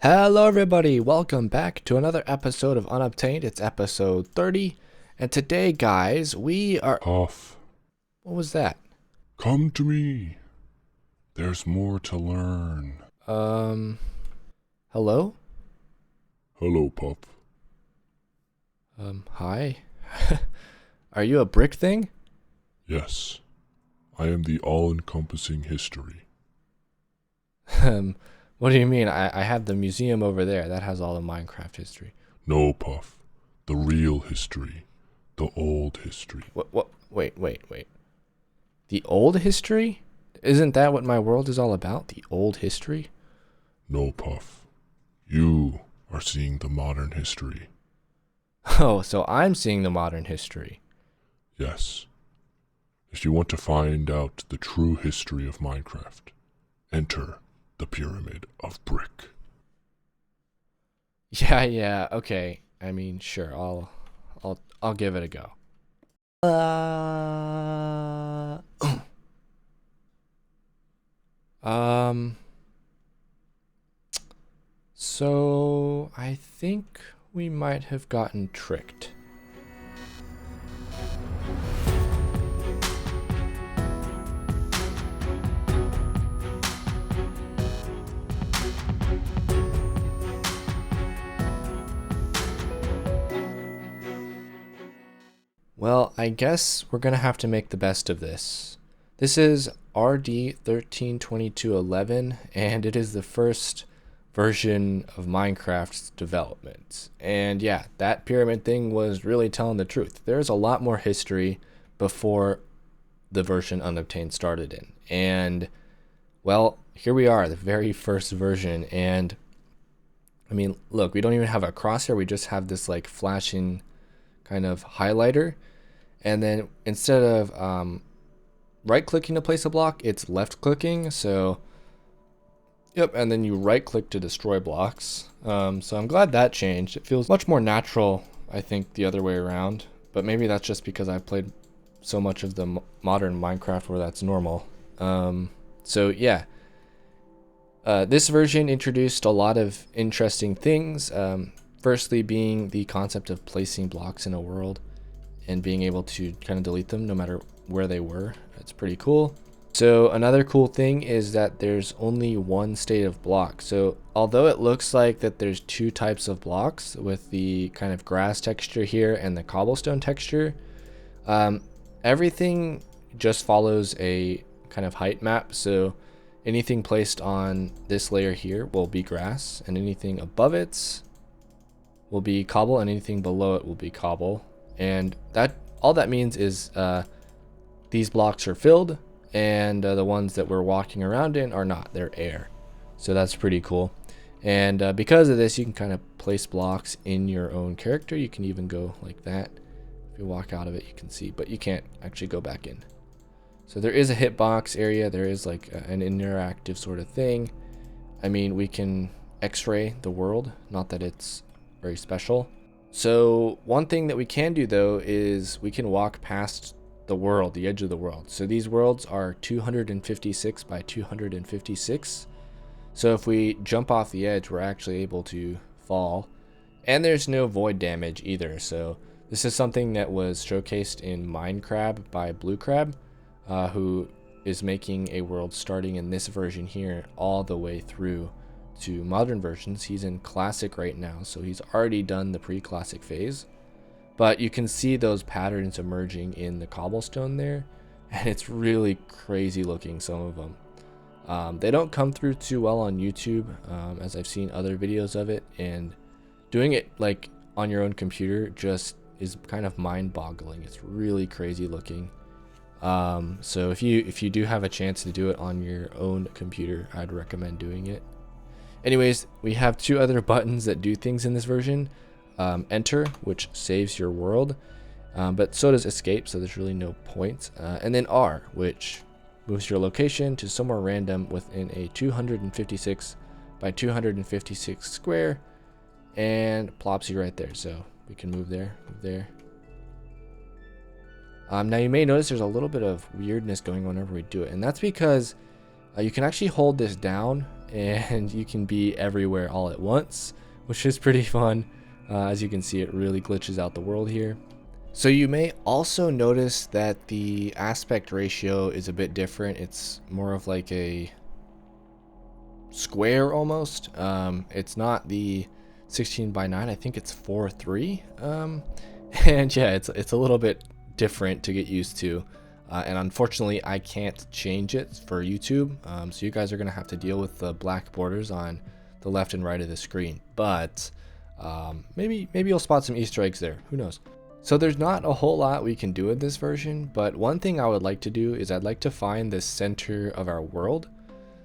Hello everybody, welcome back to another episode of Unobtained. It's episode 30, and today, guys, we are... Puff, What was that? come to me. There's more to learn. Hello? Hello, Puff. Hi? Are you a brick thing? Yes, I am the all-encompassing history. What do you mean? I have the museum over there. That has all the Minecraft history. No, Puff. The real history. The old history. What? Wait. The old history? Isn't that what my world is all about? The old history? No, Puff. You are seeing the modern history. Oh, so I'm seeing the modern history. Yes. If you want to find out the true history of Minecraft, enter the Pyramid of Brick. Yeah, okay. I mean, sure, I'll give it a go. So I think we might have gotten tricked. Well, I guess we're gonna have to make the best of this. This is RD 132211, and it is the first version of Minecraft's development. And yeah, that pyramid thing was really telling the truth. There's a lot more history before the version Unobtained started in. And well, here we are, the very first version. And I mean, look, we don't even have a crosshair. We just have this like flashing kind of highlighter. And then instead of right clicking to place a block, it's left clicking. So yep, and then you right click to destroy blocks. So I'm glad that changed. It feels much more natural, I think, the other way around. But maybe that's just because I've played so much of the modern Minecraft where that's normal. So yeah, this version introduced a lot of interesting things. Firstly being the concept of placing blocks in a world and being able to kind of delete them no matter where they were. It's pretty cool. So another cool thing is that there's only one state of block. So although it looks like that there's two types of blocks with the kind of grass texture here and the cobblestone texture, everything just follows a kind of height map. So anything placed on this layer here will be grass, and anything above it will be cobble, and anything below it will be cobble. And that all that means is these blocks are filled, and the ones that we're walking around in are not. They're air. So that's pretty cool. And because of this, you can kind of place blocks in your own character. You can even go like that. If you walk out of it, you can see, but you can't actually go back in. So there is a hitbox area. There is like an interactive sort of thing. I mean, we can x-ray the world. Not that it's very special. So one thing that we can do though is we can walk past the world, the edge of the world. So these worlds are 256 by 256. So if we jump off the edge, we're actually able to fall. And there's no void damage either. So this is something that was showcased in Minecraft by Blue Crab, who is making a world starting in this version here all the way through to modern versions. He's in classic right now, so he's already done the pre-classic phase, but you can see those patterns emerging in the cobblestone there, and it's really crazy looking, some of them. They don't come through too well on YouTube, as I've seen other videos of it, and doing it like on your own computer just is kind of mind-boggling. It's really crazy looking. So if you do have a chance to do it on your own computer, I'd recommend doing it. Anyways, we have two other buttons that do things in this version. Enter, which saves your world, but so does escape, so there's really no point. And then R, which moves your location to somewhere random within a 256 by 256 square and plops you right there. So we can move there, move there. Now you may notice there's a little bit of weirdness going on whenever we do it, and that's because you can actually hold this down and you can be everywhere all at once, which is pretty fun. As you can see, it really glitches out the world here. So you may also notice that the aspect ratio is a bit different. It's more of like a square almost. It's not the 16:9. I think it's 4:3. And yeah, it's a little bit different to get used to. And unfortunately, I can't change it for YouTube. So you guys are gonna have to deal with the black borders on the left and right of the screen. But maybe you'll spot some Easter eggs there. Who knows? So there's not a whole lot we can do in this version, but one thing I would like to do is I'd like to find the center of our world.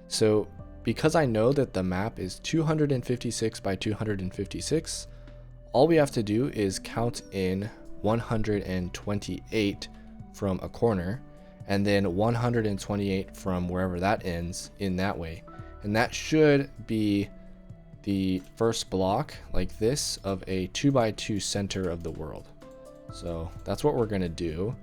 So because I know that the map is 256 by 256, all we have to do is count in 128 from a corner, and then 128 from wherever that ends in that way. And that should be the first block like this of a 2x2 center of the world. So that's what we're gonna do.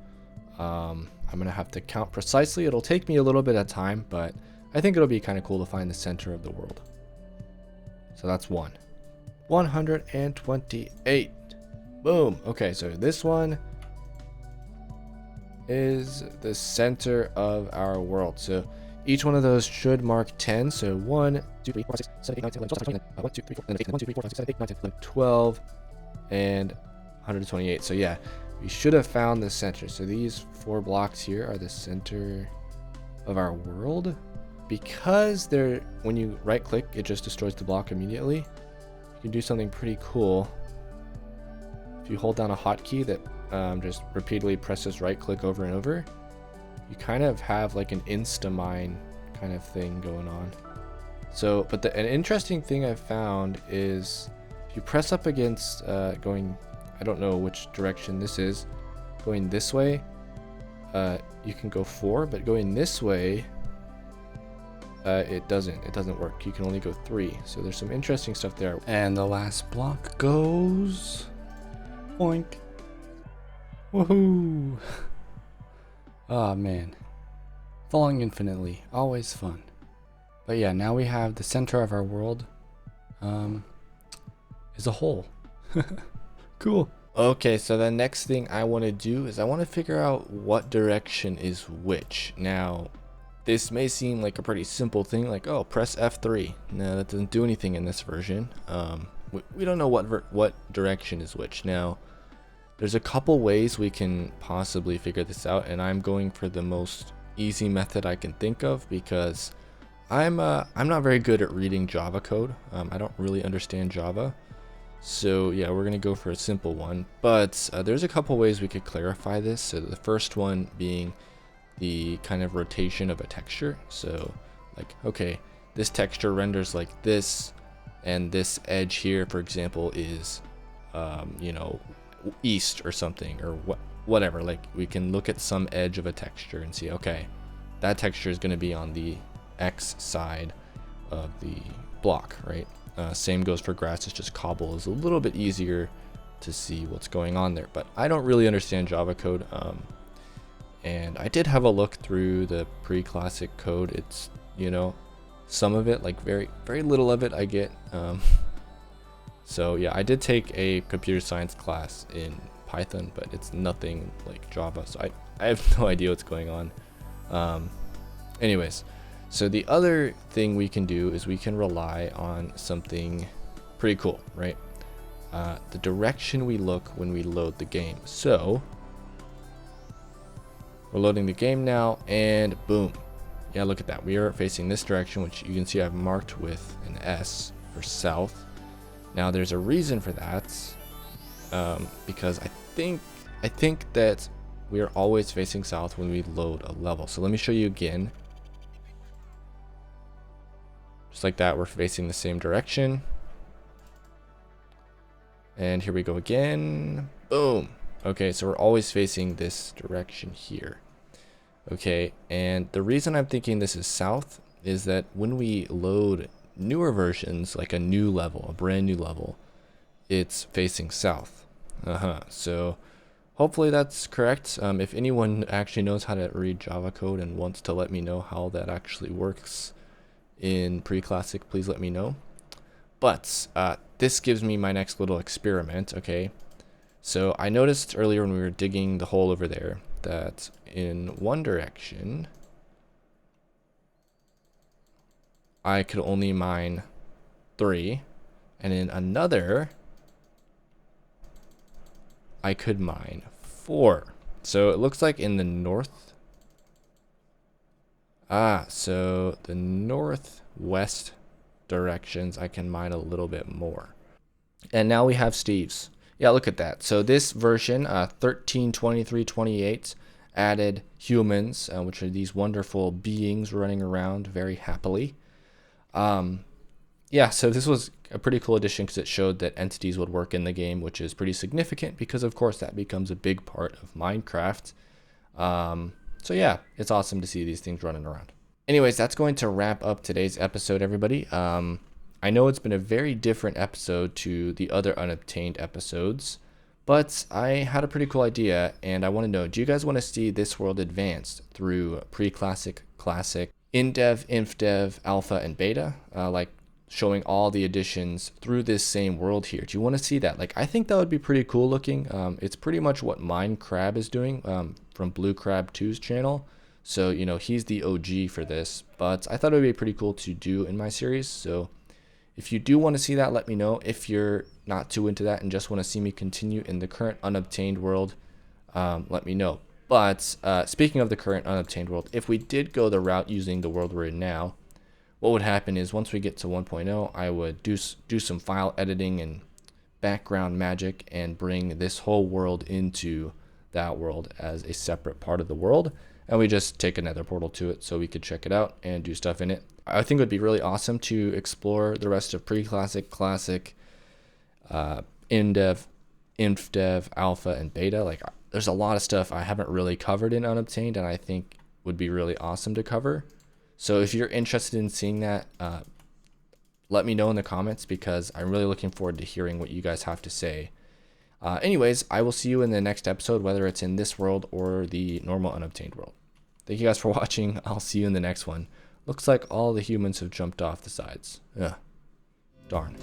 I'm gonna have to count precisely. It'll take me a little bit of time, but I think it'll be kind of cool to find the center of the world. So that's 128. Boom. Okay, so this one is the center of our world. So each one of those should mark 10. So 1, 2, 3, 4, 5, 6, 7, 8, 9, 10, 11, 12, 13, 14, 1, 2, 3, 4, 5, 1, 2, 3, 4, 5, 6, 7, 8, 9, 10, 11, 12, and 128. So yeah, we should have found the center. So these 4 blocks here are the center of our world. Because they're, when you right click, it just destroys the block immediately. You can do something pretty cool. If you hold down a hotkey that just repeatedly presses right click over and over, you kind of have like an insta-mine kind of thing going on. So, but an interesting thing I've found is if you press up against going, I don't know which direction this is, going this way, you can go 4, but going this way, it doesn't work. You can only go 3. So there's some interesting stuff there. And the last block goes boink. Woohoo! Oh man, falling infinitely, always fun. But yeah, now we have the center of our world is a hole. Cool. Okay, so the next thing I want to do is I want to figure out what direction is which. Now, this may seem like a pretty simple thing, like, oh, press F3. No, that doesn't do anything in this version. We don't know what direction is which. Now, there's a couple ways we can possibly figure this out, and I'm going for the most easy method I can think of because I'm not very good at reading Java code. I don't really understand Java. So yeah, we're gonna go for a simple one, but there's a couple ways we could clarify this. So the first one being the kind of rotation of a texture. So like, okay, this texture renders like this, and this edge here, for example, is you know, east or something, or whatever. Like, we can look at some edge of a texture and see, okay, that texture is going to be on the X side of the block, right? Same goes for grass. It's just cobble is a little bit easier to see what's going on there, but I don't really understand Java code. And I did have a look through the pre-classic code. It's, you know, some of it, like very little of it I get. So yeah, I did take a computer science class in Python, but it's nothing like Java, so I have no idea what's going on. Anyways, so the other thing we can do is we can rely on something pretty cool, right? The direction we look when we load the game. So we're loading the game now, and boom. Yeah, look at that. We are facing this direction, which you can see I've marked with an S for south. Now there's a reason for that, because I think that we are always facing south when we load a level. So let me show you again. Just like that, we're facing the same direction. And here we go again. Boom. Okay, so we're always facing this direction here. Okay, and the reason I'm thinking this is south is that when we load newer versions, like a new level, a brand new level, it's facing south. So hopefully that's correct. If anyone actually knows how to read Java code and wants to let me know how that actually works in pre-classic, please let me know. But this gives me my next little experiment, okay? So I noticed earlier when we were digging the hole over there that in one direction, I could only mine 3, and in another, I could mine 4. So it looks like in the north, so the northwest directions, I can mine a little bit more. And now we have Steve's. Yeah, look at that. So this version, 13.23.28, added humans, which are these wonderful beings running around very happily. Yeah, so this was a pretty cool addition because it showed that entities would work in the game, which is pretty significant because, of course, that becomes a big part of Minecraft. So yeah, it's awesome to see these things running around. Anyways, that's going to wrap up today's episode, everybody. I know it's been a very different episode to the other Unobtained episodes, but I had a pretty cool idea, and I want to know, do you guys want to see this world advanced through pre-classic, classic, in-dev, inf-dev, alpha, and beta, like showing all the additions through this same world here? Do you want to see that? Like, I think that would be pretty cool looking. It's pretty much what Minecraft is doing from Blue Crab 2's channel. So, you know, he's the OG for this, but I thought it would be pretty cool to do in my series. So if you do want to see that, let me know. If you're not too into that and just want to see me continue in the current Unobtained world, let me know. But speaking of the current Unobtained world, if we did go the route using the world we're in now, what would happen is once we get to 1.0, I would do some file editing and background magic and bring this whole world into that world as a separate part of the world. And we just take another portal to it so we could check it out and do stuff in it. I think it would be really awesome to explore the rest of pre-classic, classic, in-dev, inf-dev, alpha, and beta. Like, there's a lot of stuff I haven't really covered in Unobtained, and I think would be really awesome to cover. So if you're interested in seeing that, let me know in the comments, because I'm really looking forward to hearing what you guys have to say. Anyways, I will see you in the next episode, whether it's in this world or the normal Unobtained world. Thank you guys for watching. I'll see you in the next one. Looks like all the humans have jumped off the sides. Ugh. Darn.